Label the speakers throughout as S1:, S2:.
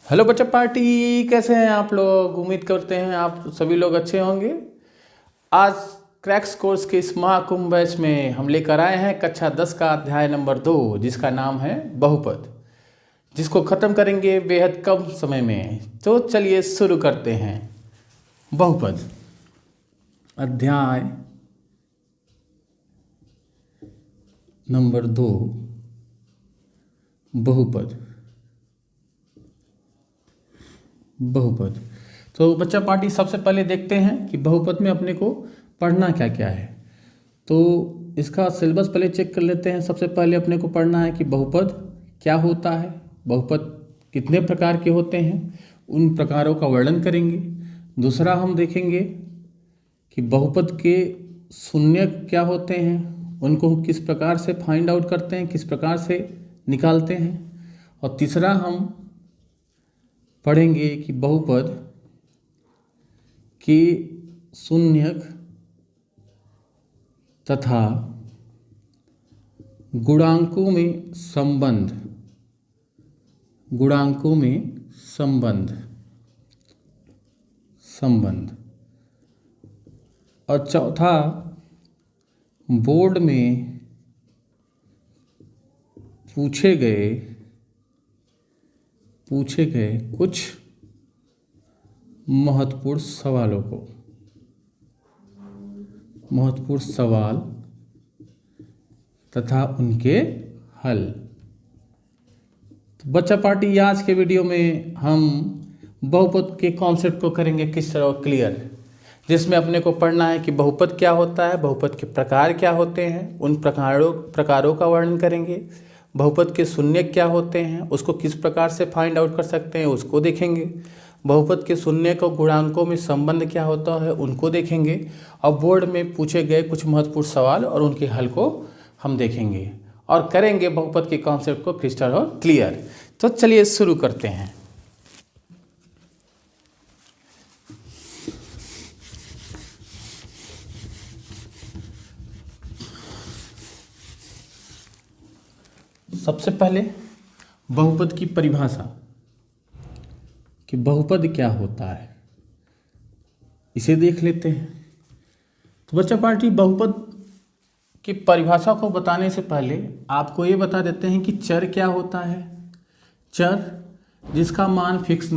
S1: Hello बच्चा party, कैसे हैं आप लोग। उम्मीद करते हैं आप सभी लोग अच्छे होंगे। आज क्रैक्स कोर्स के इस महाकुंभ बैच में हम लेकर आए हैं कक्षा 10 का अध्याय नंबर 2, जिसका नाम है बहुपद, जिसको ख़त्म करेंगे बेहद कम समय में। तो चलिए शुरू करते हैं। बहुपद अध्याय नंबर 2, बहुपद। बहुपद तो बच्चा पार्टी सबसे पहले देखते हैं कि बहुपद में अपने को पढ़ना क्या क्या है। तो इसका सिलेबस पहले चेक कर लेते हैं। सबसे पहले अपने को पढ़ना है कि बहुपद क्या होता है, बहुपद कितने प्रकार के होते हैं, उन प्रकारों का वर्णन करेंगे। दूसरा हम देखेंगे कि बहुपद के शून्य क्या होते हैं, उनको किस प्रकार से फाइंड आउट करते हैं, किस प्रकार से निकालते हैं। और तीसरा हम पढ़ेंगे कि बहुपद के शून्यक तथा गुणांकों में संबंध, गुणांकों में संबंध। और चौथा बोर्ड में पूछे गए कुछ महत्वपूर्ण सवाल तथा उनके हल। तो बच्चा पार्टी आज के वीडियो में हम बहुपद के कॉन्सेप्ट को करेंगे किस तरह क्लियर, जिसमें अपने को पढ़ना है कि बहुपद क्या होता है, बहुपद के प्रकार क्या होते हैं, उन प्रकारों का वर्णन करेंगे। बहुपद के शून्य क्या होते हैं, उसको किस प्रकार से फाइंड आउट कर सकते हैं, उसको देखेंगे। बहुपद के शून्य को गुणांकों में संबंध क्या होता है, उनको देखेंगे। और बोर्ड में पूछे गए कुछ महत्वपूर्ण सवाल और उनके हल को हम देखेंगे और करेंगे बहुपद के कॉन्सेप्ट को क्रिस्टल और क्लियर। तो चलिए शुरू करते हैं। सबसे पहले बहुपद की परिभाषा कि बहुपद क्या होता है, इसे देख लेते हैं। तो बच्चा पार्टी बहुपद की परिभाषा को बताने से पहले आपको ये बता देते हैं कि चर क्या होता है। चर जिसका मान फिक्स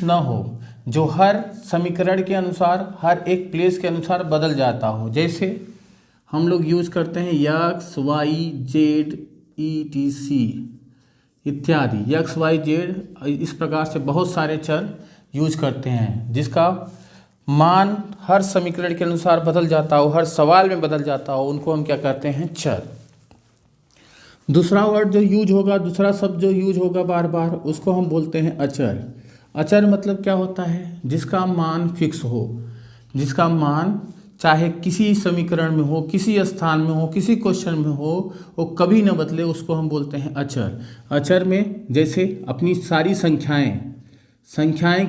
S1: ना हो, जो हर समीकरण के अनुसार, हर एक प्लेस के अनुसार बदल जाता हो। जैसे हम लोग यूज करते हैं एक्स वाई जेड ETC इत्यादि। एक्स वाई जेड इस प्रकार से बहुत सारे चर यूज करते हैं, जिसका मान हर समीकरण के अनुसार बदल जाता हो, हर सवाल में बदल जाता हो, उनको हम क्या करते हैं, चर। दूसरा वर्ड जो यूज होगा, दूसरा शब्द जो यूज होगा बार बार, उसको हम बोलते हैं अचर। अचर मतलब क्या होता है, जिसका मान फिक्स हो, जिसका मान चाहे किसी समीकरण में हो, किसी स्थान में हो, किसी क्वेश्चन में हो, वो कभी न बदले, उसको हम बोलते हैं अचर। अचर में जैसे अपनी सारी संख्याएं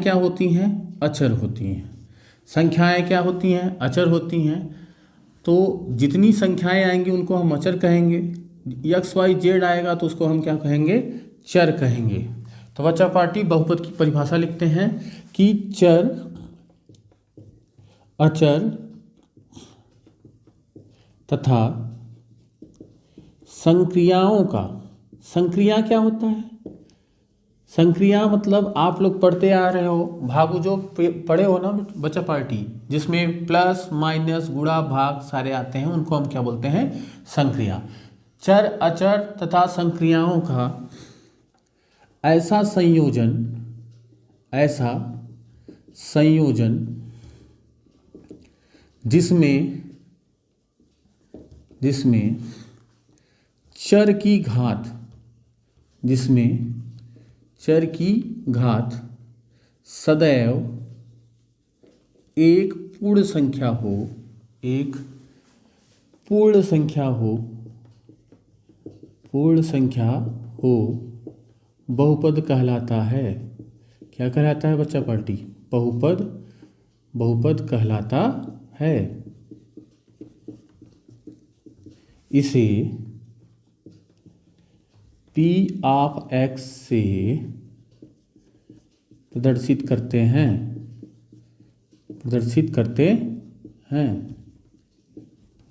S1: क्या होती हैं, अचर होती हैं। संख्याएं क्या होती हैं, अचर होती हैं। तो जितनी संख्याएं आएंगी उनको हम अचर कहेंगे। एक्स वाई जेड आएगा तो उसको हम क्या कहेंगे, चर कहेंगे। तो बच्चा पार्टी बहुपद की परिभाषा लिखते हैं कि चर, अचर तथा संक्रियाओं का, संक्रिया क्या होता है, संक्रिया मतलब आप लोग पढ़ते आ रहे हो, भागु जो पढ़े हो ना बच्चा पार्टी, जिसमें प्लस माइनस गुणा भाग सारे आते हैं, उनको हम क्या बोलते हैं, संक्रिया। चर अचर तथा संक्रियाओं का ऐसा संयोजन जिसमें चर की घात सदैव एक पूर्ण संख्या हो, बहुपद कहलाता है। क्या कहलाता है बच्चा पार्टी, बहुपद कहलाता है। इसे P ऑफ X से प्रदर्शित करते हैं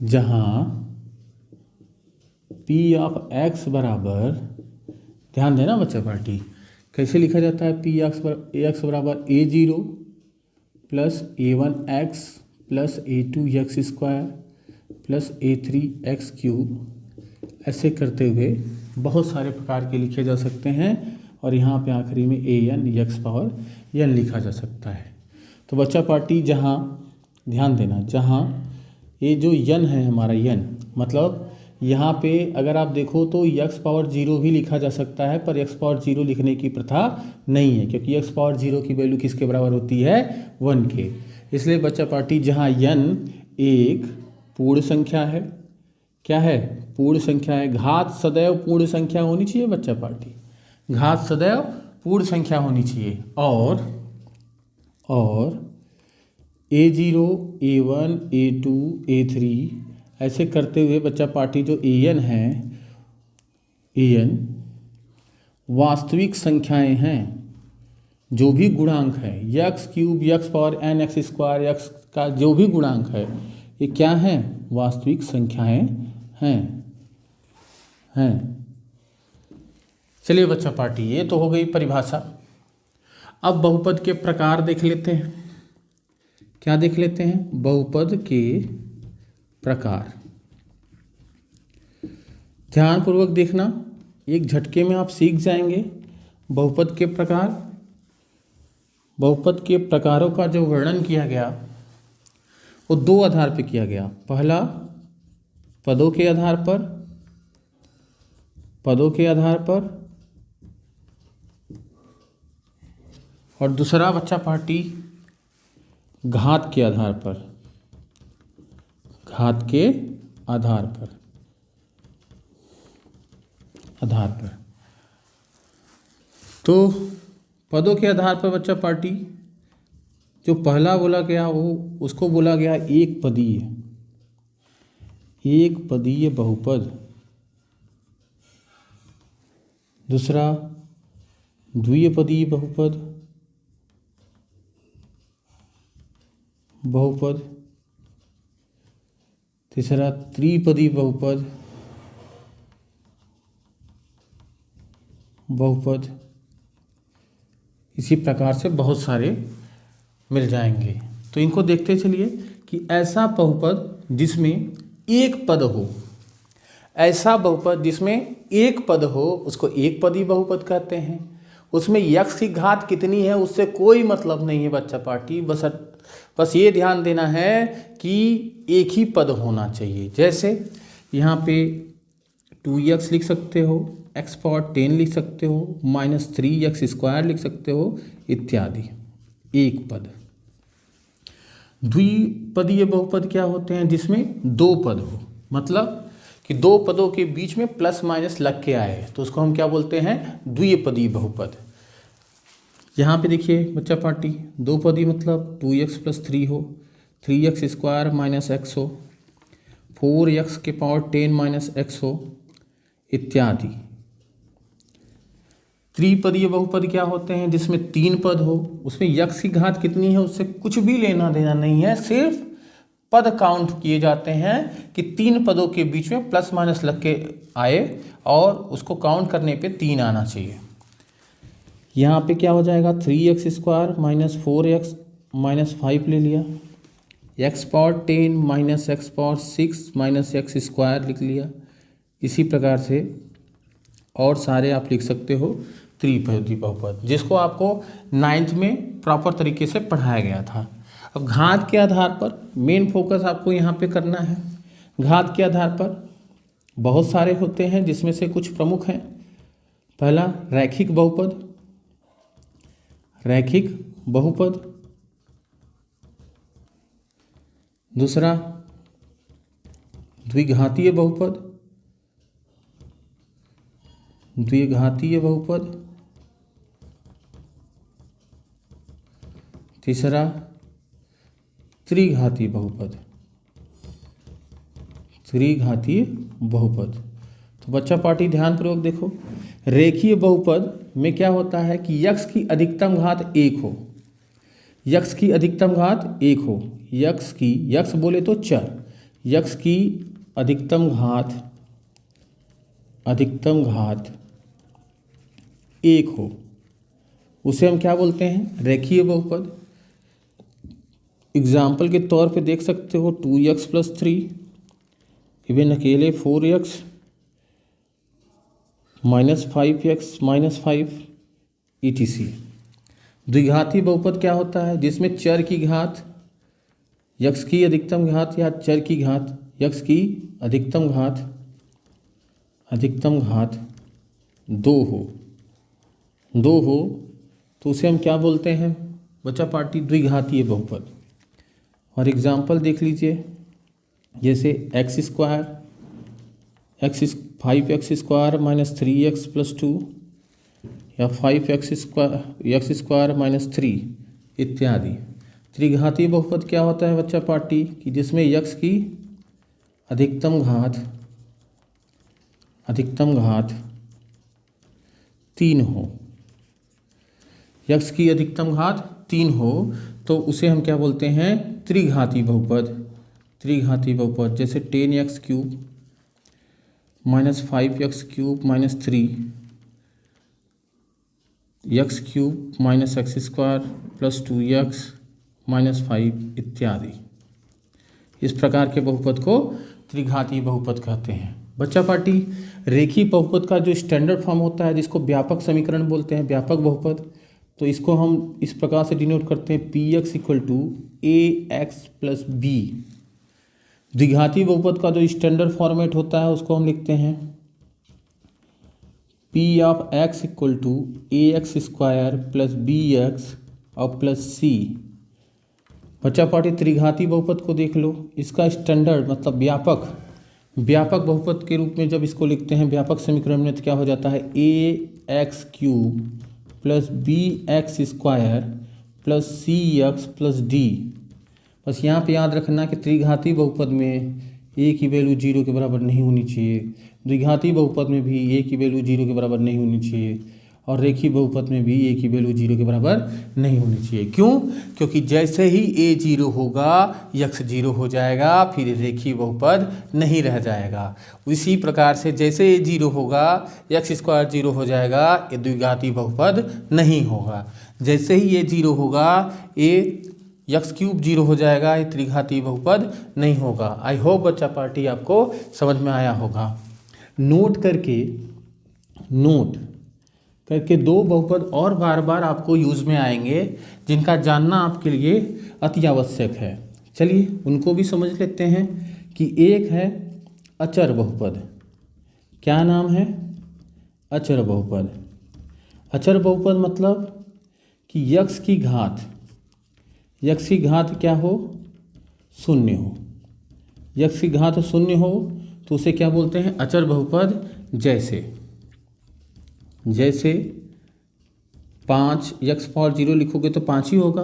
S1: जहाँ P ऑफ x बराबर, ध्यान देना बच्चा पार्टी, कैसे लिखा जाता है? P x बराबर a0 plus a1x plus a2x² plus a3x³, ऐसे करते हुए बहुत सारे प्रकार के लिखे जा सकते हैं और यहाँ पे आखिरी में an x⁻n लिखा जा सकता है। तो बच्चा पार्टी जहाँ ध्यान देना, जहाँ ये जो n है हमारा n, मतलब यहाँ पे अगर आप देखो तो x⁻0 भी लिखा जा सकता है, पर x⁻0 लिखने की प्रथा नहीं है क्योंकि x⁻0 की वैल्यू किसके बराबर होती है? 1 के। इसलिए बच्चा पार्टी जहाँ n एक पूर्ण संख्या है, क्या है? पूर्ण संख्या है। घात सदैव पूर्ण संख्या होनी चाहिए बच्चा पार्टी, घात सदैव पूर्ण संख्या होनी चाहिए। और a0, a1, a2, a3 ऐसे करते हुए बच्चा पार्टी जो an है, an वास्तविक संख्याएं हैं, जो भी गुणांक है x³ x⁻n x² x का जो भी गुणांक है, ये क्या है? वास्तविक संख्याएं हैं। चलिए बच्चा पार्टी, ये तो हो गई परिभाषा। अब बहुपद के प्रकार देख लेते हैं। क्या देख लेते हैं? बहुपद के प्रकार। ध्यानपूर्वक देखना, एक झटके में आप सीख जाएंगे बहुपद के प्रकार। बहुपद के प्रकारों का जो वर्णन किया गया वो दो आधार पर किया गया। पहला पदों के आधार पर, और दूसरा बच्चा पार्टी घात के आधार पर। तो पदों के आधार पर बच्चा पार्टी जो पहला बोला गया वो उसको बोला गया एक पदीय बहुपद। दूसरा द्विपदीय बहुपद। तीसरा त्रिपदीय बहुपद। इसी प्रकार से बहुत सारे मिल जाएंगे। तो इनको देखते चलिए कि ऐसा बहुपद जिसमें एक पद हो, ऐसा बहुपद जिसमें एक पद हो उसको एक पदी बहुपद कहते हैं। उसमें x की घात कितनी है उससे कोई मतलब नहीं है बच्चा पार्टी, बस ये ध्यान देना है कि एक ही पद होना चाहिए। जैसे यहाँ पे 2x लिख सकते हो, x⁻10 लिख सकते हो, -3x² लिख सकते हो इत्यादि, एक पद। द्विपदीय बहुपद क्या होते हैं? जिसमें दो पद हो, मतलब कि दो पदों के बीच में प्लस माइनस लग के आए, तो उसको हम क्या बोलते हैं? द्विपदीय बहुपद। यहाँ पे देखिए बच्चा पार्टी, दो पदी मतलब 2x + 3 हो, 3x² - x हो, 4x⁻10 - x हो इत्यादि। त्रिपदीय बहुपद क्या होते हैं? जिसमें तीन पद हो, उसमें x की घात कितनी है उससे कुछ भी लेना देना नहीं है, सिर्फ पद काउंट किए जाते हैं कि तीन पदों के बीच में प्लस माइनस लग के आए और उसको काउंट करने पे 3 आना चाहिए। यहाँ पे क्या हो जाएगा? 3x² - 4x - 5 ले लिया, x⁻10 - x⁻6 - x² लिख लिया। इसी प्रकार से और सारे आप लिख सकते हो त्रिपदी बहुपद, जिसको आपको 9th में प्रॉपर तरीके से पढ़ाया गया था। अब घात के आधार पर मेन फोकस आपको यहाँ पे करना है। घात के आधार पर बहुत सारे होते हैं, जिसमें से कुछ प्रमुख हैं। पहला रैखिक बहुपद। दूसरा द्विघातीय बहुपद। तीसरा त्रिघातीय बहुपद। तो बच्चा पार्टी ध्यानपूर्वक देखो, रेखीय बहुपद में क्या होता है कि यक्स की अधिकतम घात 1 हो, यक्स की अधिकतम घात 1 हो, यक्स बोले तो चर, यक्स की अधिकतम घात 1 हो, उसे हम क्या बोलते हैं, रेखीय बहुपद। एग्जाम्पल के तौर पे देख सकते हो 2x + 3, इवन अकेले 4x -5x -5 etc। द्विघाती बहुपद क्या होता है, जिसमें चर की घात यक्स की अधिकतम घात या चर की घात यक्स की अधिकतम घात 2 हो तो उसे हम क्या बोलते हैं बच्चा पार्टी, द्विघातीय बहुपद। और एग्जाम्पल देख लीजिए, जैसे x² 5x² - 3x + 2 या 5x² - 3 इत्यादि। त्रिघातीय बहुपद क्या होता है बच्चा पार्टी, कि जिसमें यक्स की अधिकतम घात 3 हो, यक्स की अधिकतम घात 3 हो तो उसे हम क्या बोलते हैं, त्रिघाती बहुपद। जैसे 10x³ - 5x³ - 3 x³ - x² + 2x - 5 इत्यादि। इस प्रकार के बहुपद को त्रिघातीय बहुपद कहते हैं। बच्चा पार्टी रेखीय बहुपद का जो स्टैंडर्ड फॉर्म होता है, जिसको व्यापक समीकरण बोलते हैं, व्यापक बहुपद, तो इसको हम इस प्रकार से डिनोट करते हैं, px = ax + b। द्विघाती बहुपद का जो स्टैंडर्ड फॉर्मेट होता है उसको हम लिखते हैं p(x) = ax² + bx और + c। बच्चा पार्टी त्रिघाती बहुपद को देख लो, इसका स्टैंडर्ड मतलब व्यापक बहुपद के रूप में जब इसको लिखते हैं व्यापक समीकरण में, तो क्या हो जाता है, ax³ + bx² + cx + d। बस यहाँ पे याद रखना कि त्रिघाती बहुपद में a की वैल्यू 0 के बराबर नहीं होनी चाहिए, द्विघाती बहुपद में भी a की वैल्यू 0 के बराबर नहीं होनी चाहिए, और रेखीय बहुपद में भी a की वैल्यू 0 के बराबर नहीं होनी चाहिए। क्यों? क्योंकि जैसे ही a 0 होगा यक्स 0 हो जाएगा, फिर रेखीय बहुपद नहीं रह जाएगा। इसी प्रकार से जैसे a 0 होगा x² 0 हो जाएगा, ये द्विघाती बहुपद नहीं होगा। जैसे ही a 0 होगा x³ 0 हो जाएगा, ये त्रिघाती बहुपद नहीं होगा। आई होप बच्चा पार्टी आपको समझ में आया होगा। नोट करके 2 बहुपद और बार बार आपको यूज़ में आएंगे, जिनका जानना आपके लिए अति आवश्यक है। चलिए उनको भी समझ लेते हैं कि एक है अचर बहुपद। क्या नाम है? अचर बहुपद। अचर बहुपद मतलब कि यक्स की घात क्या हो? 0 हो। यक्स की घात 0 हो तो उसे क्या बोलते हैं? अचर बहुपद। जैसे 5x⁴ लिखोगे तो 5 ही होगा,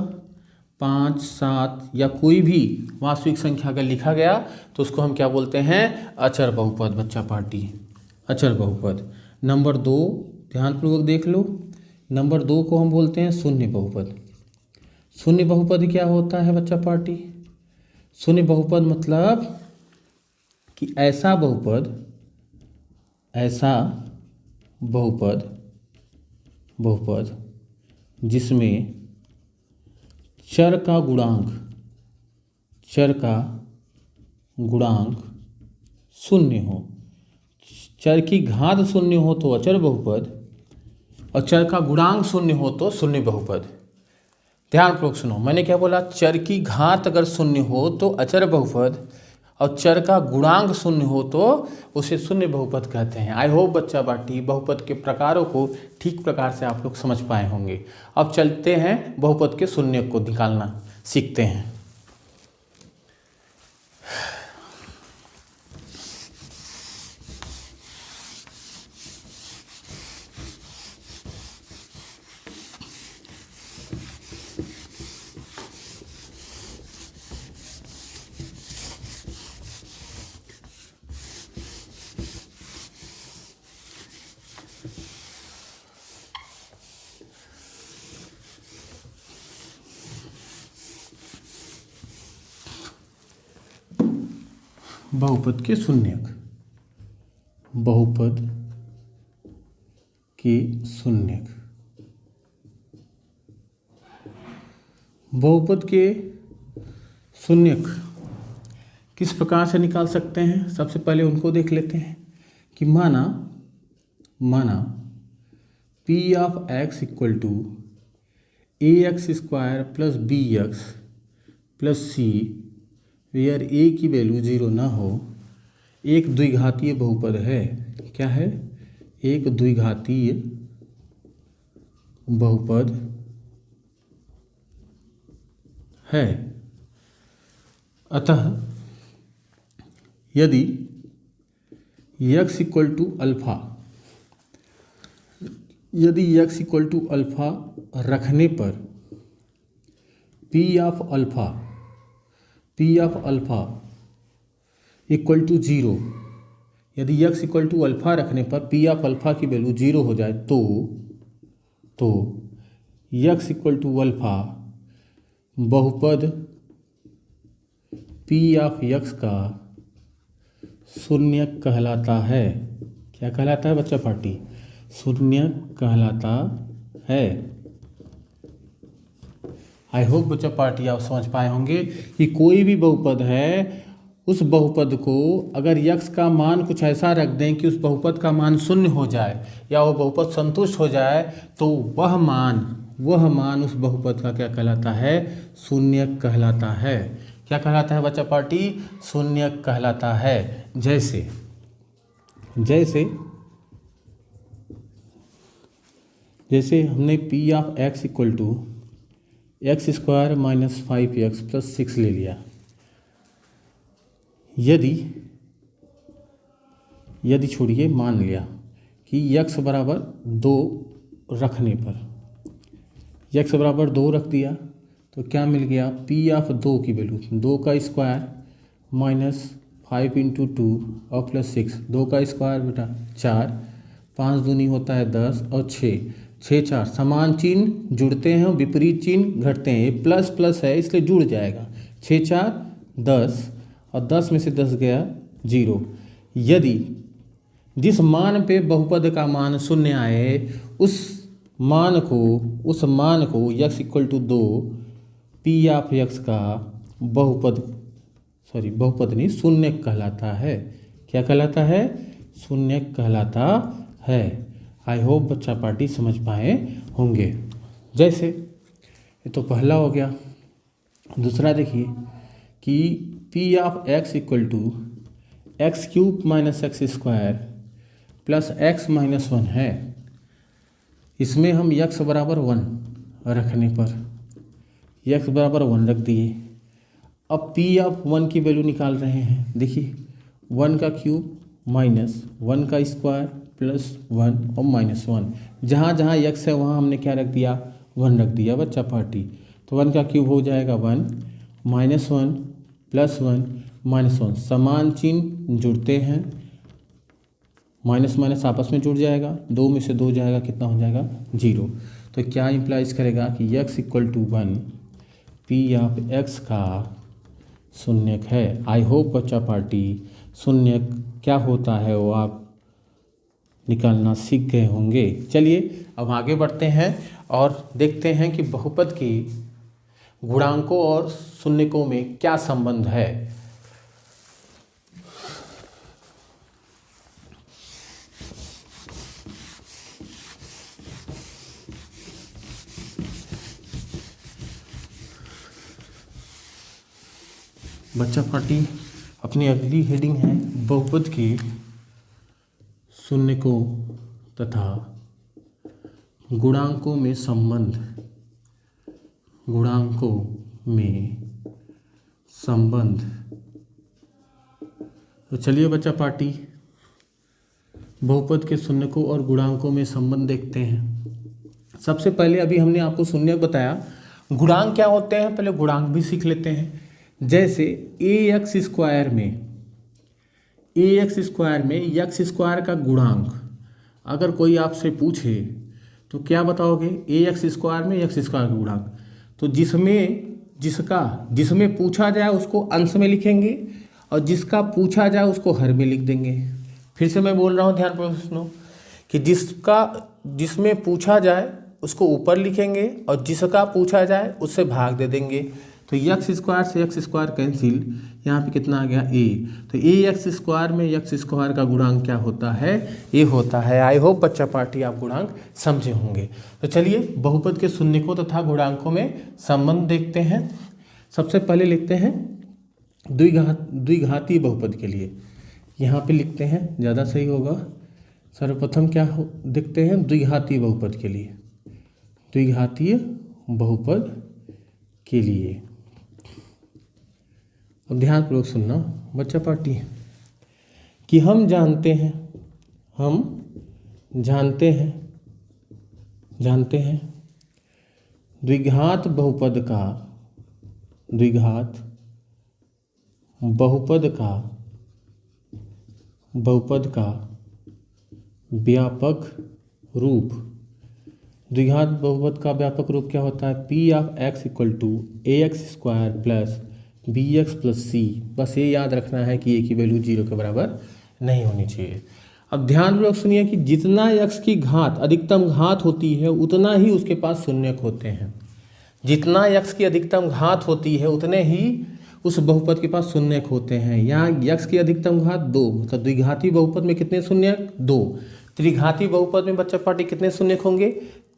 S1: 5, 7 या कोई भी वास्तविक संख्या अगर लिखा गया तो उसको हम क्या बोलते हैं? अचर बहुपद। बच्चा पार्टी अचर बहुपद। नंबर 2 ध्यानपूर्वक देख लो, नंबर 2 को हम बोलते हैं शून्य बहुपद। शून्य बहुपद क्या होता है बच्चा पार्टी? शून्य बहुपद मतलब कि ऐसा बहुपद जिसमें चर का गुणांक 0 हो। चर की घात 0 हो तो अचर बहुपद, और चर का गुणांक 0 हो तो शून्य बहुपद। ध्यानपूर्वक सुनो, मैंने क्या बोला? चर की घात अगर 0 हो तो अचर बहुपद, और चर का गुणांक 0 हो तो उसे शून्य बहुपद कहते हैं। आई होप बच्चा पार्टी बहुपद के प्रकारों को ठीक प्रकार से आप लोग समझ पाए होंगे। अब चलते हैं बहुपद के शून्य को निकालना सीखते हैं। बहुपद के शून्यक, बहुपद के शून्यक। बहुपद के शून्यक किस प्रकार से निकाल सकते हैं, सबसे पहले उनको देख लेते हैं कि माना P of X equal to A X square plus B X plus C, where A की वैल्यू 0 ना हो, एक द्विघातीय बहुपद है। क्या है? एक द्विघातीय बहुपद है। अतः यदि x इक्वल टू अल्फा, यदि x इक्वल टू अल्फा रखने पर p of alpha equal to 0, यदि x इक्वल टू अल्फा रखने पर p ऑफ अल्फा की वैल्यू 0 हो जाए तो x इक्वल टू अल्फा बहुपद p ऑफ x का शून्यक कहलाता है। क्या कहलाता है बच्चा पार्टी? शून्यक कहलाता है। आई होप बच्चा पार्टी आप समझ पाए होंगे कि कोई भी बहुपद है, उस बहुपद को अगर x का मान कुछ ऐसा रख दें कि उस बहुपद का मान शून्य हो जाए या वो बहुपद संतुष्ट हो जाए, तो वह मान उस बहुपद का क्या कहलाता है? शून्यक कहलाता है। क्या कहलाता है बच्चा पार्टी? शून्यक कहलाता है। जैसे हमने P of X equal to X square minus 5x plus 6 ले लिया। यदि छोड़िए, मान लिया कि x बराबर 2 रखने पर, x बराबर 2 रख दिया तो क्या मिल गया? p ऑफ 2 की वैल्यू 2 का स्क्वायर माइनस 5 इंटू 2 और प्लस 6, 2 का स्क्वायर बेटा 4, 5 दूनी होता है 10 और 6 4 समान चिन्ह जुड़ते हैं, विपरीत चिन्ह घटते हैं। ये प्लस प्लस है इसलिए जुड़ जाएगा। 6 4 10 और 10 में से 10 गया 0। यदि जिस मान पे बहुपद का मान शून्य आए, उस मान को x equal to 2 P of x का बहुपद नहीं शून्यक कहलाता है। क्या कहलाता है? शून्यक कहलाता है। आई होप बच्चा पार्टी समझ पाए होंगे। जैसे ये तो पहला हो गया। दूसरा देखिए कि P of X equal to X cube minus X square plus X minus 1 है। इसमें हम x बराबर 1 रखने पर x बराबर 1 रख दिए। अब p ऑफ 1 की वैल्यू निकाल रहे हैं। देखिए 1 का क्यूब माइनस 1 का स्क्वायर प्लस 1 और माइनस 1, जहाँ जहाँ x है वहाँ हमने क्या रख दिया? 1 रख दिया बच्चा पार्टी। तो 1 का क्यूब हो जाएगा 1 माइनस 1 प्लस 1 माइनस 1, समान चिन्ह जुड़ते हैं, माइनस माइनस आपस में जुड़ जाएगा, 2 में से 2 जाएगा, कितना हो जाएगा? 0। तो क्या इम्प्लाइज करेगा कि x equal to 1 P of x का शून्यक है। आई होप बच्चा पार्टी शून्यक क्या होता है वो आप निकालना सीख गए होंगे। चलिए अब आगे बढ़ते हैं और देखते हैं कि बहुपद के गुणांकों और शून्यकों में क्या संबंध है। बच्चा पार्टी अपनी अगली हेडिंग है बहुपद के शून्यकों तथा गुणांकों में संबंध। गुणांकों में संबंध। तो चलिए बच्चा पार्टी बहुपद के शून्यकों और गुणांकों में संबंध देखते हैं। सबसे पहले अभी हमने आपको शून्यक बताया, गुणांक क्या होते हैं पहले गुणांक भी सीख लेते हैं। जैसे ax स्क्वायर में x स्क्वायर का गुणांक अगर कोई आपसे पूछे तो क्या बताओगे? ax स्क्वायर में x स्क्वायर का गुणांक। तो जिसमें पूछा जाए उसको अंश में लिखेंगे और जिसका पूछा जाए उसको हर में लिख देंगे। फिर से मैं बोल रहा हूँ, ध्यानपूर्वक सुनो कि जिसमें पूछा जाए उसको ऊपर लिखेंगे और जिसका पूछा जाए उससे भाग दे देंगे। तो एक्स स्क्वायर से एक्स स्क्वायर कैंसिल, यहाँ पे कितना आ गया ए। तो ए एक्स स्क्वायर में एक्स स्क्वायर का गुणांक क्या होता है, ए होता है। आई होप बच्चा पार्टी आप गुणांक समझे होंगे। तो चलिए बहुपद के शून्यकों तथा गुणांकों में संबंध देखते हैं। सबसे पहले लिखते हैं द्विघाती बहुपद के लिए, यहाँ पे लिखते हैं, ज़्यादा सही होगा। सर्वप्रथम क्या देखते हैं, द्विघाती बहुपद के लिए, द्विघातीय बहुपद के लिए। अब ध्यानपूर्वक सुनना बच्चा पार्टी कि हम जानते हैं द्विघात बहुपद का व्यापक रूप, द्विघात बहुपद का व्यापक रूप क्या होता है, P of X equal to A X square plus B X plus C. बस ये याद रखना है कि ए की वैल्यू 0 के बराबर नहीं होनी चाहिए। अब ध्यानपूर्वक सुनिए कि जितना एक्स की घात अधिकतम घात होती है उतना ही उसके पास शून्यक होते हैं। जितना एक्स की अधिकतम घात होती है उतने ही उस बहुपद के पास शून्यक होते हैं। यहाँ एक्स की अधिकतम घात 2, मतलब द्विघाती बहुपद में कितने शून्यक, 2। त्रिघाती बहुपद में बच्चा पार्टी कितने शून्यक होंगे,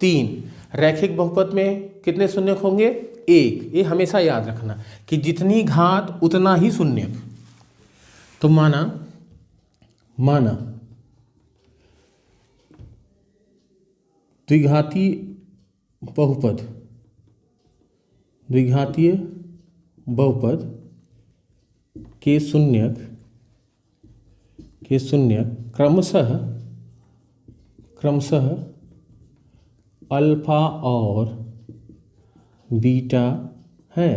S1: 3। रैखिक बहुपद में कितने शून्यक होंगे, 1। ये हमेशा याद रखना कि जितनी घात उतना ही शून्यक। तो माना द्विघातीय बहुपद के शून्यक क्रमशः अल्फा और बीटा है।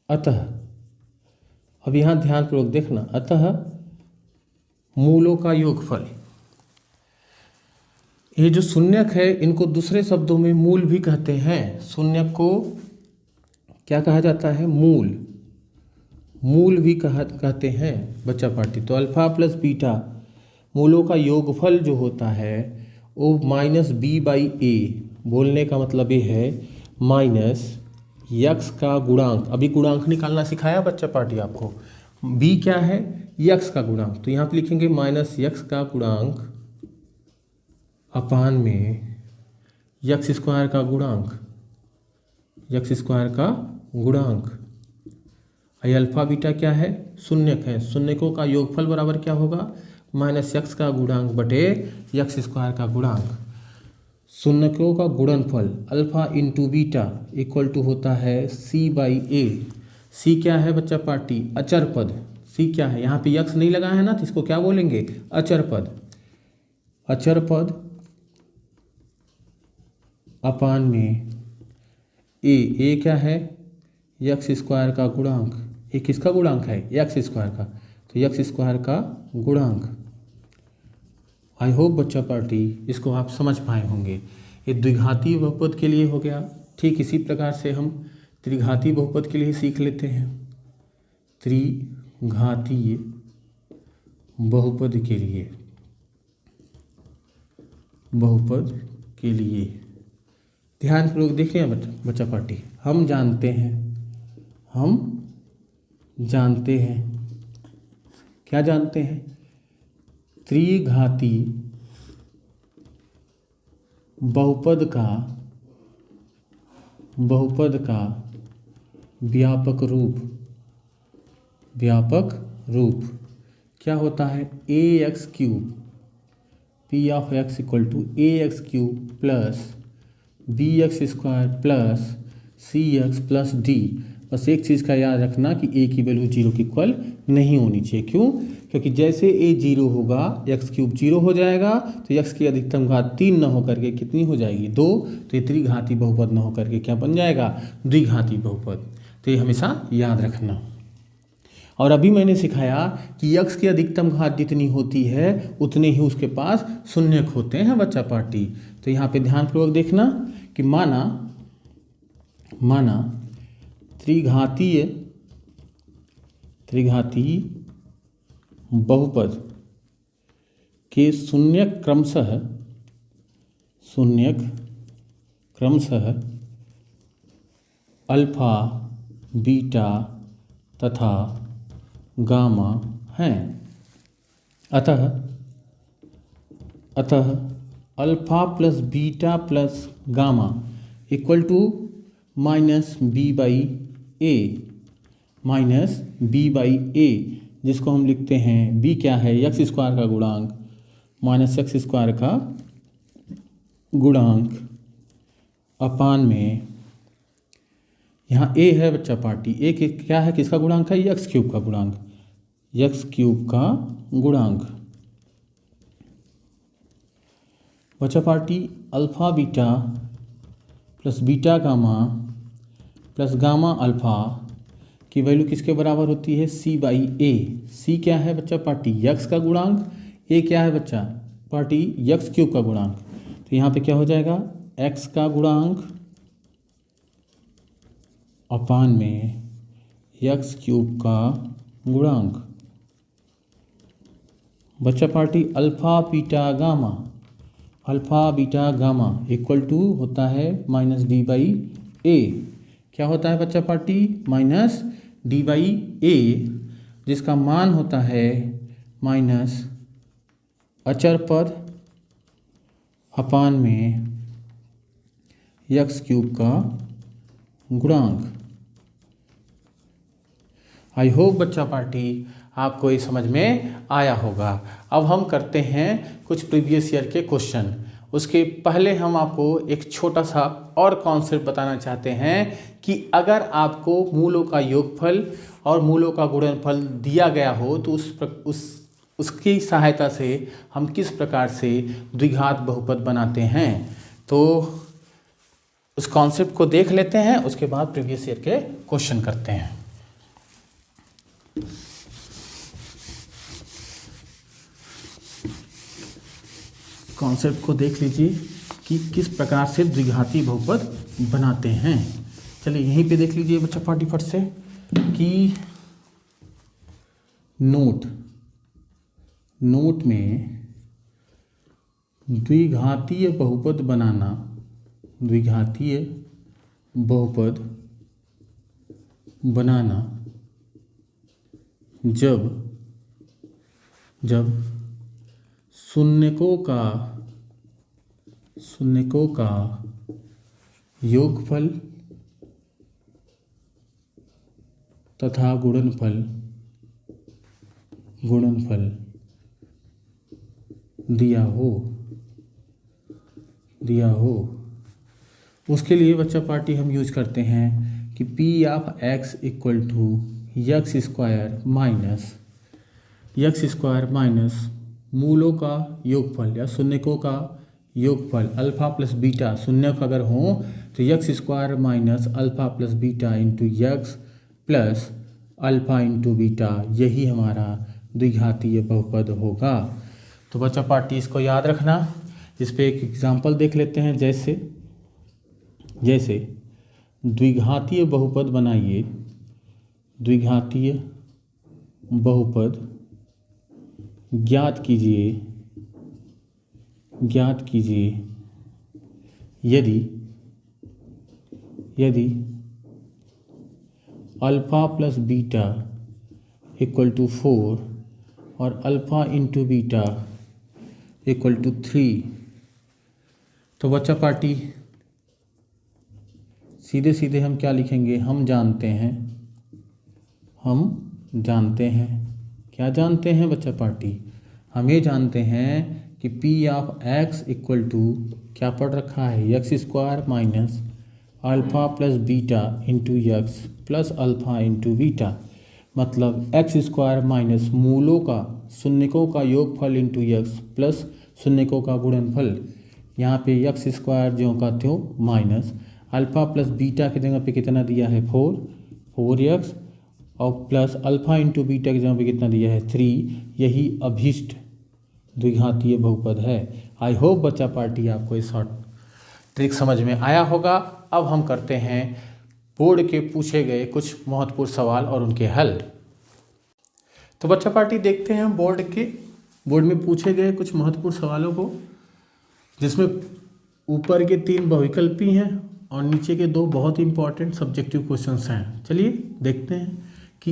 S1: अतः, अब यहाँ ध्यानपूर्वक देखना, अतः मूलों का योगफल, ये जो शून्यक है इनको दूसरे शब्दों में मूल भी कहते हैं। शून्यक को क्या कहा जाता है, मूल भी कहते हैं बच्चा पार्टी। तो अल्फा प्लस बीटा मूलों का योगफल जो होता है वो माइनस बी बाई ए, बोलने का मतलब ये है माइनस यक्स का गुणांक। अभी गुणांक निकालना सिखाया बच्चा पार्टी आपको। बी क्या है, यक्स का गुणांक, तो यहाँ पे लिखेंगे माइनस यक्स का गुणांक अपान में यक्स स्क्वायर का गुणांक। अल्फा बीटा क्या है, शून्यक है। शून्यकों का योगफल बराबर क्या होगा, माइनस यक्स का गुणांक बटे यक्स स्क्वायर का गुणांक। शून्यकों का गुणनफल alpha into beta equal to होता है सी बाई ए। सी क्या है बच्चा पार्टी, अचर पद। सी क्या है, यहाँ पे यक्स नहीं लगा है ना, तो इसको क्या बोलेंगे, अचर पद अपान में ए क्या है, यक्स स्क्वायर का गुणांक। ये किसका गुणांक है, यक्स स्क्वायर का, तो यक्स स्क्वायर का गुणांक। आई होप बच्चा पार्टी इसको आप समझ पाए होंगे। ये द्विघाती बहुपद के लिए हो गया। ठीक इसी प्रकार से हम त्रिघाती बहुपद के लिए सीख लेते हैं। त्रिघातीय बहुपद के लिए ध्यानपूर्वक देखिए बच्चा पार्टी। हम जानते हैं क्या जानते हैं, त्रिघाती बहुपद का व्यापक रूप क्या होता है, A X cube P of X equal to A X cube plus B X square plus C X plus D. बस एक चीज़ का याद रखना कि ए की वैल्यू 0 के इक्वल नहीं होनी चाहिए। क्यों, क्योंकि जैसे ए 0 होगा एक्स क्यूब 0 हो जाएगा, तो एक्स की अधिकतम घात 3 न होकर के कितनी हो जाएगी, 2। तो ये त्रिघाती बहुपद न होकर के क्या बन जाएगा, द्विघाती बहुपद। तो ये हमेशा याद रखना। और अभी मैंने सिखाया कि यक्स की अधिकतम घात जितनी होती है उतने ही उसके पास शून्यक होते हैं बच्चा पार्टी। तो यहाँ पे ध्यानपूर्वक देखना कि माना त्रिघातीय त्रिघातीय बहुपद के शून्यक क्रमशः अल्फा, बीटा तथा गामा हैं। अतः alpha plus beta plus gamma equal to minus B by A, जिसको हम लिखते हैं बी क्या है, एक्स स्क्वायर का गुणांक माइनस एक्स स्क्वायर का गुणांक अपान में, यहाँ ए है बच्चा पार्टी, ए क्या है, किसका गुणांक है, एक्स क्यूब का गुणांक, एक्स क्यूब का गुणांक बच्चा party alpha beta plus beta gamma plus gamma alpha की वैल्यू किसके बराबर होती है, सी बाई ए। सी क्या है बच्चा पार्टी, एक्स का गुणांक, ए क्या है बच्चा पार्टी, एक्स क्यूब का गुणांक। तो यहाँ पे क्या हो जाएगा, एक्स का गुणांक अपान में एक्स क्यूब का गुणांक बच्चा party alpha beta gamma equal to होता है माइनस डी बाई ए। क्या होता है बच्चा पार्टी, माइनस डी बाई ए, जिसका मान होता है माइनस अचर पद अपान में एक्स क्यूब का गुणांक। आई होप बच्चा पार्टी आपको ये समझ में आया होगा। अब हम करते हैं कुछ प्रीवियस ईयर के क्वेश्चन। उसके पहले हम आपको एक छोटा सा और कॉन्सेप्ट बताना चाहते हैं कि अगर आपको मूलों का योगफल और मूलों का गुणनफल दिया गया हो तो उसकी सहायता से हम किस प्रकार से द्विघात बहुपद बनाते हैं। तो उस कॉन्सेप्ट को देख लेते हैं, उसके बाद प्रीवियस ईयर के क्वेश्चन करते हैं। कॉन्सेप्ट को देख लीजिए कि किस प्रकार से द्विघाती बहुपद बनाते हैं। चलिए यहीं पे देख लीजिए बच्चा फटाफट से कि नोट में द्विघातीय बहुपद बनाना जब शून्यकों का योगफल तथा गुणनफल दिया हो उसके लिए बच्चा पार्टी हम यूज करते हैं कि P of X equal to X square minus मूलों का योगफल या शून्यकों का योगफल अल्फा प्लस बीटा, शून्यक अगर हो तो x square minus alpha plus beta into X plus alpha into beta, यही हमारा द्विघातीय बहुपद होगा। तो बच्चा पार्टी इसको याद रखना। इस पे एक एग्जांपल देख लेते हैं। जैसे द्विघातीय बहुपद बनाइए, द्विघातीय बहुपद ज्ञात कीजिए यदि alpha plus beta equal to 4 और alpha into beta equal to 3। तो बच्चा पार्टी सीधे सीधे हम क्या लिखेंगे, हम जानते हैं क्या जानते हैं बच्चा पार्टी, हम ये जानते हैं कि P of X equal to क्या पढ़ रखा है, X square minus alpha plus beta into X plus alpha into beta, मतलब एक्स स्क्वायर माइनस मूलों का शून्यकों का योगफल इंटू एक्स प्लस शून्यकों का गुणनफल। यहाँ पे एक्स स्क्वायर जो का त्यों माइनस अल्फ़ा प्लस बीटा की जगह पे कितना दिया है 4x और प्लस अल्फ़ा इंटू बीटा की जगह पे कितना दिया है 3। यही अभीष्ट द्विघातीय बहुपद है। आई होप बच्चा पार्टी आपको ये शॉर्ट ट्रिक समझ में आया होगा। अब हम करते हैं बोर्ड के पूछे गए कुछ महत्वपूर्ण सवाल और उनके हल। तो बच्चा पार्टी देखते हैं बोर्ड में पूछे गए कुछ महत्वपूर्ण सवालों को, जिसमें ऊपर के 3 बहुविकल्पी हैं और नीचे के 2 बहुत ही इंपॉर्टेंट सब्जेक्टिव क्वेश्चंस हैं। चलिए देखते हैं कि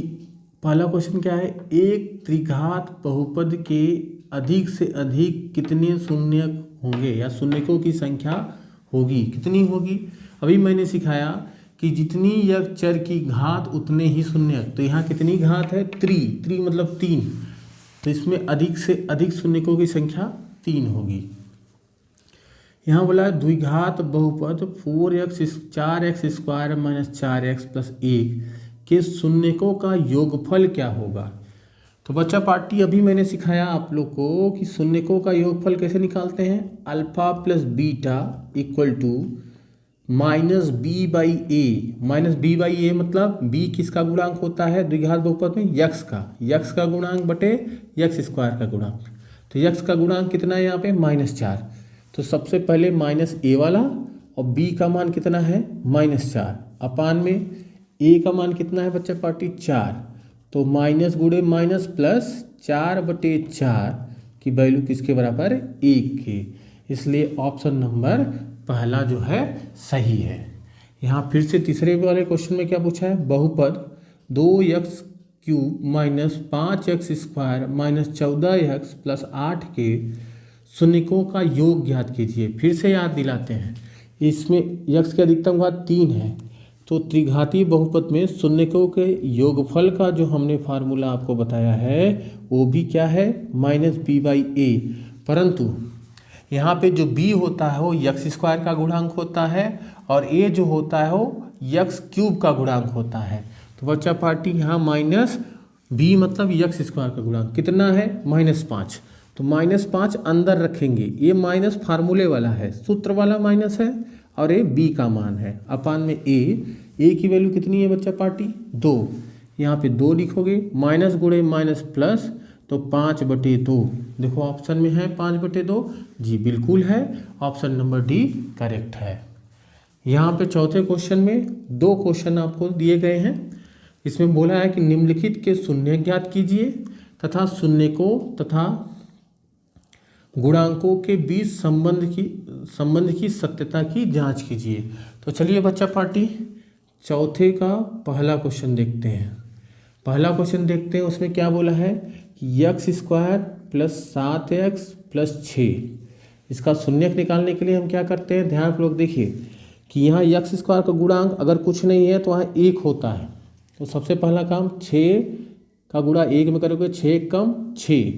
S1: पहला क्वेश्चन क्या है। एक त्रिघात बहुपद के अधिक से अधिक कितने शून्यक होंगे या शून्यकों की संख्या होगी, कितनी होगी। अभी मैंने सिखाया कि जितनी यक चर की घात उतने ही शून्यक। तो यहाँ कितनी घात है, त्रि मतलब 3, तो इसमें अधिक से अधिक शून्यकों की संख्या 3 होगी। यहाँ बोला द्विघात बहुपद 4x² - 4x + 1 के शून्यकों का योगफल क्या होगा। तो बच्चा पार्टी अभी मैंने सिखाया आप लोग को कि शून्यकों का योगफल कैसे निकालते हैं। Alpha plus beta equal to -b/a मतलब b किसका गुणांक होता है द्विघात बहुपद में, यक्स का गुणांक बटे x² का गुणांक। तो यक्स का गुणांक कितना है यहाँ पे -4। तो सबसे पहले -a वाला और b का मान कितना है -4 अपान में a का मान कितना है बच्चा पार्टी 4। तो माइनस गुणे माइनस प्लस 4/4 की वैल्यू किसके बराबर 1 के। इसलिए ऑप्शन नंबर पहला जो है सही है। यहाँ फिर से तीसरे वाले क्वेश्चन में क्या पूछा है, बहुपद 2x³ - 5x² - 14x + 8 के शून्यकों का योग ज्ञात कीजिए। फिर से याद दिलाते हैं, इसमें x की अधिकतम घात 3 है। तो त्रिघातीय बहुपद में शून्यकों के योगफल का जो हमने फार्मूला आपको बताया है वो भी क्या है -b/a। परंतु यहाँ पे जो b होता है वो x² का गुणांक होता है और a जो होता है वो x³ का गुणांक होता है। तो बच्चा पार्टी यहाँ -b मतलब x² का गुणांक कितना है -5। तो -5 अंदर रखेंगे, ये माइनस फार्मूले वाला है, सूत्र वाला माइनस है और ये b का मान है अपान में a की वैल्यू कितनी है बच्चा पार्टी 2। यहाँ पे 2 लिखोगे, माइनस गुणे माइनस प्लस तो 5/2। देखो ऑप्शन में है 5/2, जी बिल्कुल है, ऑप्शन नंबर डी करेक्ट है। यहाँ पे चौथे क्वेश्चन में 2 क्वेश्चन आपको दिए गए हैं। इसमें बोला है कि निम्नलिखित के शून्य ज्ञात कीजिए तथा शून्यकों तथा गुणांकों के बीच संबंध की सत्यता की जांच कीजिए। तो चलिए बच्चा पार्टी चौथे का पहला क्वेश्चन देखते हैं। पहला क्वेश्चन देखते हैं, उसमें क्या बोला है कि x² + 7x + 6 इसका शून्यक निकालने के लिए हम क्या करते हैं, ध्यानपूर्वक देखिए कि यहाँ x² का गुणांक अगर कुछ नहीं है तो वहाँ 1 होता है। तो सबसे पहला काम 6 का गुणा 1 में करोगे, 6 कम 6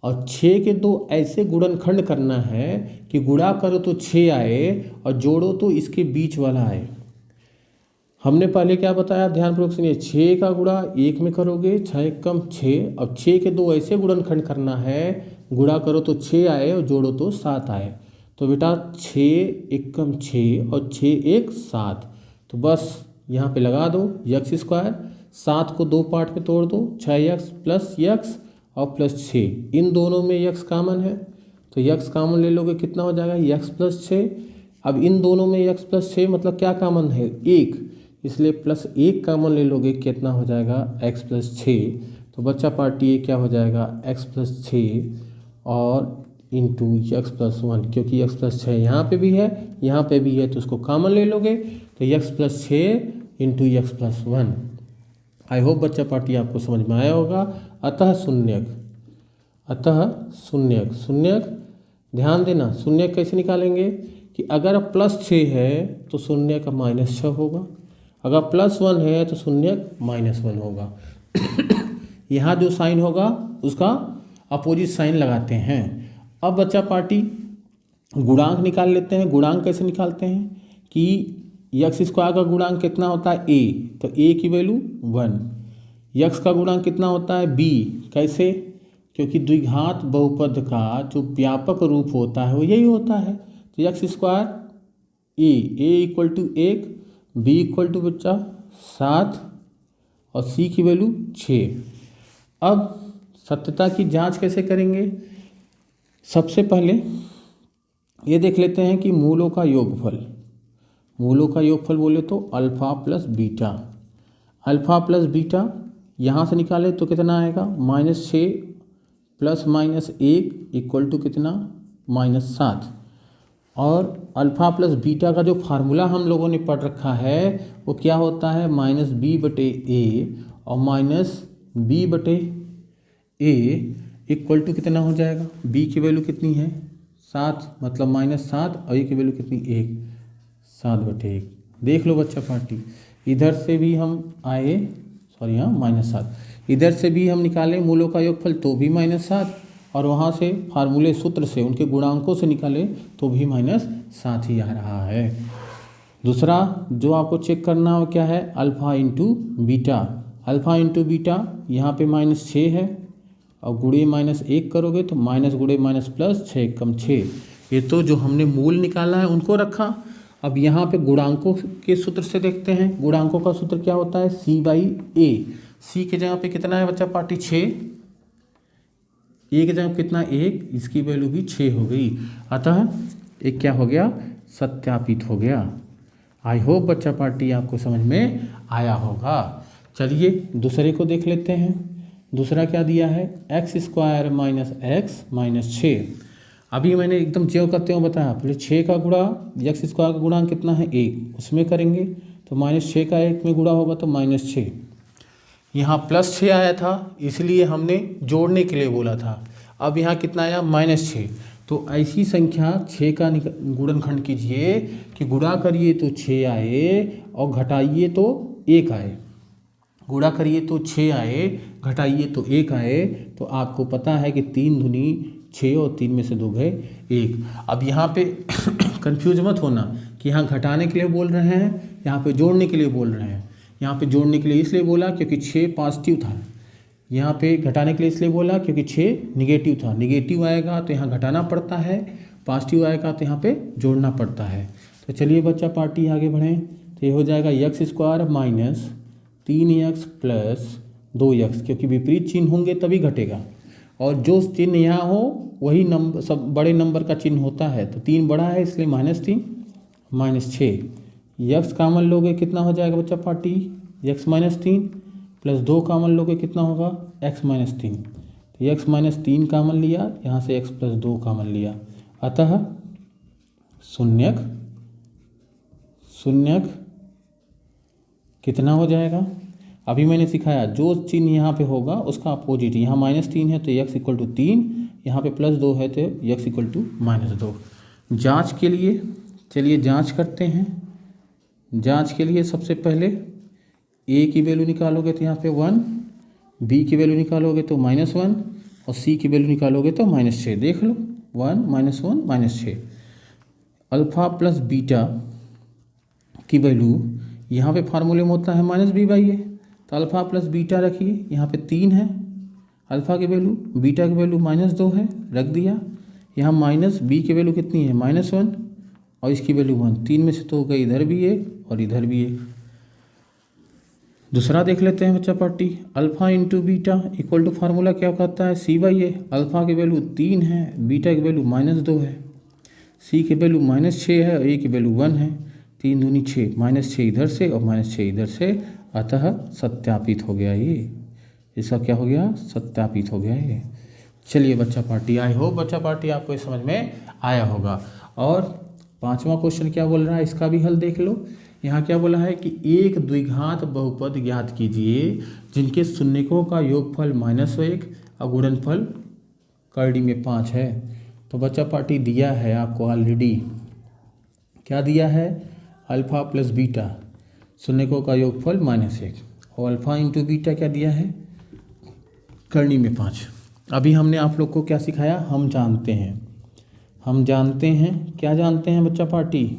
S1: और 6 के 2 ऐसे गुणनखंड करना है कि गुणा करो तो 6 आए और जोड़ो तो इसके बीच वाला आए। हमने पहले क्या बताया, ध्यानपूर्वक सुनिए, 6 का गुणा 1 में करोगे, 6 कम 6 और 6 के 2 ऐसे गुणनखंड करना है, गुणा करो तो 6 आए और जोड़ो तो 7 आए। तो बेटा 6 1 कम 6 और 6 1 7। तो बस यहाँ पे लगा दो x², 7 को 2 पार्ट में तोड़ दो, 6x + x और +6, इन दोनों में x कॉमन है तो x कॉमन ले लोगे, कितना हो जाएगा x + 6। अब इन दोनों में x + 6 मतलब क्या कॉमन है 1, इसलिए +1 कॉमन ले लोगे, कितना हो जाएगा x + 6। तो बच्चा पार्टी ये क्या हो जाएगा x + 6 और इंटू x + 1, क्योंकि x + 6 यहाँ पे भी है यहाँ पे भी है तो उसको कॉमन ले लोगे, तो x + 6 into x + 1। I hope बच्चा पार्टी आपको समझ में आया होगा। अतः शून्यक ध्यान देना, शून्यक कैसे निकालेंगे कि अगर +6 है तो शून्यक -6 होगा, अगर +1 है तो शून्यक -1 होगा। यहाँ जो साइन होगा उसका अपोजिट साइन लगाते हैं। अब बच्चा पार्टी गुणांक निकाल लेते हैं। गुणांक कैसे निकालते हैं कि x² का गुणांक कितना होता है a, तो a की वैल्यू 1। x का गुणांक कितना होता है b, कैसे, क्योंकि द्विघात बहुपद का जो व्यापक रूप होता है वो यही होता है। तो x² a = 1, b = बच्चा 7 और c की वैल्यू 6। अब सत्यता की जांच कैसे करेंगे, सबसे पहले ये देख लेते हैं कि मूलों का योगफल बोले तो अल्फ़ा + बीटा यहाँ से निकाले तो कितना आएगा -6 प्लस -1 इक्वल टू कितना -7। और अल्फ़ा प्लस बीटा का जो फार्मूला हम लोगों ने पढ़ रखा है वो क्या होता है -b/a और -b/a इक्वल टू कितना हो जाएगा, b की वैल्यू कितनी है 7 मतलब -7 और a की वैल्यू कितनी 1 7/1। देख लो बच्चा पार्टी, इधर से भी हम आए सॉरी हाँ -7, इधर से भी हम निकालें मूलों का योगफल तो भी -7 और वहाँ से फार्मूले सूत्र से उनके गुणांकों से निकाले तो भी -7 ही आ रहा है। दूसरा जो आपको चेक करना हो क्या है alpha into beta. Alpha into beta यहाँ पे -6 है और गुणे -1 करोगे तो माइनस गुणे माइनस प्लस 6 कम 6। ये तो जो हमने मूल निकाला है उनको रखा। अब यहाँ पे गुणांकों के सूत्र से देखते हैं। गुणांकों का सूत्र क्या होता है c/a। c के जगह पे कितना है बच्चा पार्टी 6, a के जगह कितना 1, इसकी वैल्यू भी 6 हो गई। अतः एक क्या हो गया सत्यापित हो गया। आई होप बच्चा पार्टी आपको समझ में आया होगा। चलिए दूसरे को देख लेते हैं। दूसरा क्या दिया है x² - x - 6। अभी मैंने एकदम ज्यों करते हुए बताया, पहले 6 का गुणा x² का गुणांक कितना है 1, उसमें करेंगे तो -6 का 1 में गुणा होगा तो -6। यहाँ +6 आया था इसलिए हमने जोड़ने के लिए बोला था। अब यहाँ कितना आया -6। तो ऐसी संख्या 6 का गुणनखंड कीजिए कि गुणा करिए तो 6 आए और घटाइए तो 1 आए। गुणा करिए तो 6 आए, घटाइए तो 1 आए। तो आपको पता है कि 3 दूनी 6 और 3 में से 2 गए 1। अब यहाँ पे कंफ्यूज मत होना कि यहाँ घटाने के लिए बोल रहे हैं, यहाँ पे जोड़ने के लिए बोल रहे हैं। यहाँ पे जोड़ने के लिए इसलिए बोला क्योंकि 6 पॉजिटिव था, यहाँ पे घटाने के लिए इसलिए बोला क्योंकि 6 निगेटिव था। निगेटिव आएगा तो यहाँ घटाना पड़ता है, पॉजिटिव आएगा तो यहाँ पे जोड़ना पड़ता है। तो चलिए बच्चा पार्टी आगे बढ़ें। तो ये हो जाएगा x² - 3x + 2x, क्योंकि विपरीत चिन्ह होंगे तभी घटेगा और जो चिन्ह यहाँ हो वही नंबर सब बड़े नंबर का चिन्ह होता है। तो 3 बड़ा है इसलिए -3 -6। x कामन लोगे कितना हो जाएगा बच्चा पार्टी x - 3 + 2 कामन लोगे कितना होगा x - 3। तो x - 3 कामन लिया, यहाँ से x + 2 कामन लिया। अतः शून्यक कितना हो जाएगा। अभी मैंने सिखाया जो चिन्ह यहाँ पे होगा उसका अपोजिट। यहाँ -3 है तो x = 3, यहाँ पे +2 है तो x = -2। जाँच के लिए चलिए जाँच करते हैं। जाँच के लिए सबसे पहले a की वैल्यू निकालोगे तो यहाँ पे 1, b की वैल्यू निकालोगे तो -1 और c की वैल्यू निकालोगे तो -6। देख लो 1 -1 -6। अल्फ़ा प्लस बीटा की वैल्यू यहाँ पे फार्मूले में होता है -b/a। तो अल्फ़ा प्लस बीटा रखिए, यहाँ पे 3 है अल्फ़ा की वैल्यू, बीटा की वैल्यू -2 है, रख दिया। यहाँ -b की वैल्यू कितनी है -1 और इसकी वैल्यू 1। 3 में से तो हो गई इधर भी 1 और इधर भी 1। दूसरा देख लेते हैं बच्चा party. Alpha into beta equal to formula क्या कहता है c/a। अल्फ़ा की वैल्यू 3 है, बीटा की वैल्यू -2 है, c की वैल्यू -6 है और a की वैल्यू 1 है। 3 दूनी 6, -6 इधर से और -6 इधर से। अतः सत्यापित हो गया ये, इसका क्या हो गया सत्यापित हो गया ये। चलिए बच्चा पार्टी, आई होप बच्चा पार्टी आपको ये समझ में आया होगा। और 5वां क्वेश्चन क्या बोल रहा है इसका भी हल देख लो। यहाँ क्या बोला है कि एक द्विघात बहुपद ज्ञात कीजिए जिनके शून्यकों का योगफल -1 और गुणनफल करड़ी में 5 है। तो बच्चा पार्टी दिया है आपको ऑलरेडी, क्या दिया है अल्फ़ा प्लस बीटा शून्यकों का योगफल -1 और अल्फ़ा इंटू बीटा क्या दिया है करनी में 5। अभी हमने आप लोग को क्या सिखाया, हम जानते हैं क्या जानते हैं बच्चा पार्टी,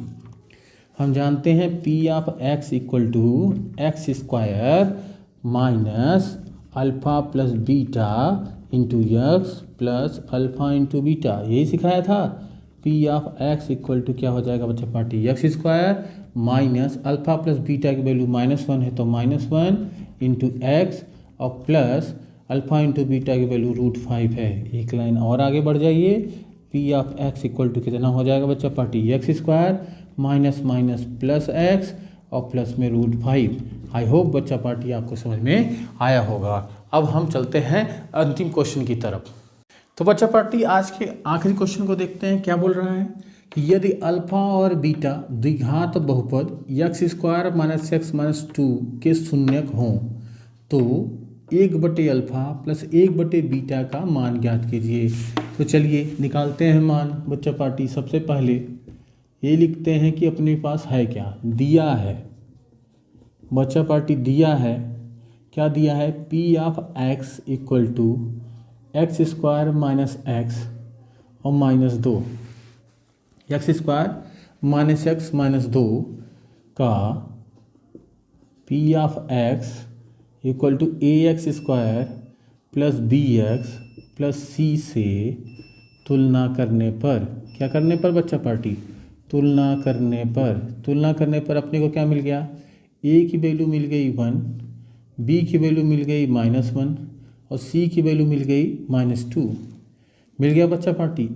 S1: हम जानते हैं p(x) = x² minus alpha plus beta into x plus alpha into beta, यही सिखाया था। p(x) क्या हो जाएगा बच्चा party x² minus alpha plus beta की वैल्यू -1 है तो -1 इंटू x और प्लस अल्फ़ा इंटू बीटा की वैल्यू √5 है। एक लाइन और आगे बढ़ जाइए, p(x) कितना हो जाएगा बच्चा party x² minus minus plus x और प्लस में √5। आई होप बच्चा पार्टी आपको समझ में आया होगा। अब हम चलते हैं अंतिम क्वेश्चन की तरफ। तो बच्चा पार्टी आज के आखिरी क्वेश्चन को देखते हैं। क्या बोल रहा है कि यदि अल्फा और बीटा द्विघात बहुपद x² - x-2 के शून्यक हों तो 1/अल्फा प्लस 1/बीटा का मान ज्ञात कीजिए। तो चलिए निकालते हैं मान बच्चा पार्टी। सबसे पहले ये लिखते हैं कि अपने पास है क्या, दिया है बच्चा पार्टी, दिया है क्या, दिया है p(x) = x² - x और -2, x² - x - 2 का p(x) = ax² + bx + c से तुलना करने पर, क्या करने पर बच्चा पार्टी, तुलना करने पर अपने को क्या मिल गया, a की वैल्यू मिल गई 1, b की वैल्यू मिल गई -1 और c की वैल्यू मिल गई -2 मिल गया बच्चा पार्टी।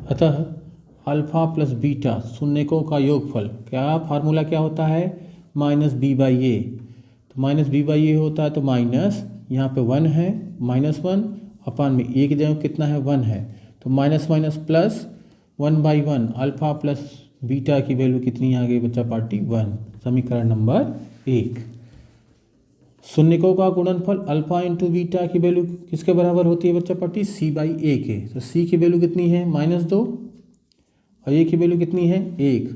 S1: अतः अल्फा प्लस बीटा शून्यकों का योगफल, क्या फार्मूला क्या होता है, -b/a। तो -b/a होता है, तो माइनस यहाँ पे 1 है, -1 अपान में a की जगह कितना है, 1 है, तो minus plus 1/1 alpha plus beta की वैल्यू कितनी आ गई बच्चा पार्टी, 1। समीकरण नंबर 1। शून्यकों का गुणनफल अल्फा इंटू बीटा की वैल्यू किसके बराबर होती है बच्चा पार्टी, c/a के। तो c की वैल्यू कितनी है, -2 और a की वैल्यू कितनी है, 1।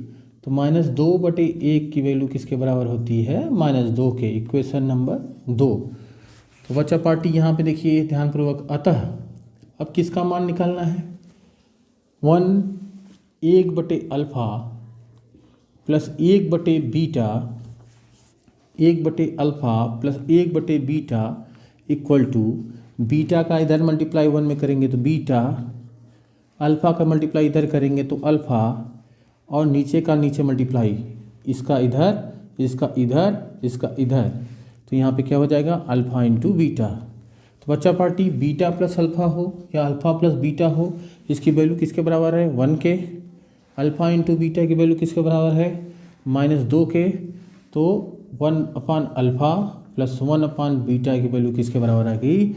S1: तो -2/1 की वैल्यू किसके बराबर होती है, -2 के। Equation number 2। तो बच्चा पार्टी यहाँ पे देखिए ध्यानपूर्वक। अतः अब किसका मान निकालना है, 1/अल्फा प्लस 1/बीटा, 1/अल्फा प्लस 1/बीटा इक्वल टू, बीटा का इधर मल्टीप्लाई 1 में करेंगे तो बीटा, अल्फ़ा का मल्टीप्लाई इधर करेंगे तो अल्फ़ा, और नीचे का नीचे मल्टीप्लाई, इसका इधर, इसका इधर, इसका इधर, तो यहाँ पे क्या हो जाएगा, अल्फ़ा इंटू बीटा। तो बच्चा पार्टी बीटा प्लस अल्फ़ा हो या अल्फ़ा प्लस बीटा हो, इसकी वैल्यू किसके बराबर है, 1 के। अल्फ़ा इंटू बीटा की वैल्यू किसके बराबर है, -2 के। तो 1/अल्फ़ा प्लस 1/बीटा की वैल्यू किसके बराबर आ गई,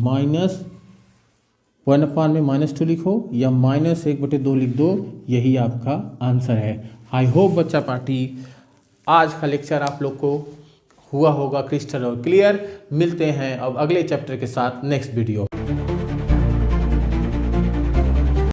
S1: -1 में -2 लिखो या -1/2 लिख दो, यही आपका आंसर है। आई होप बच्चा पार्टी आज का लेक्चर आप लोग को हुआ होगा क्रिस्टल और क्लियर। मिलते हैं अब अगले चैप्टर के साथ नेक्स्ट वीडियो।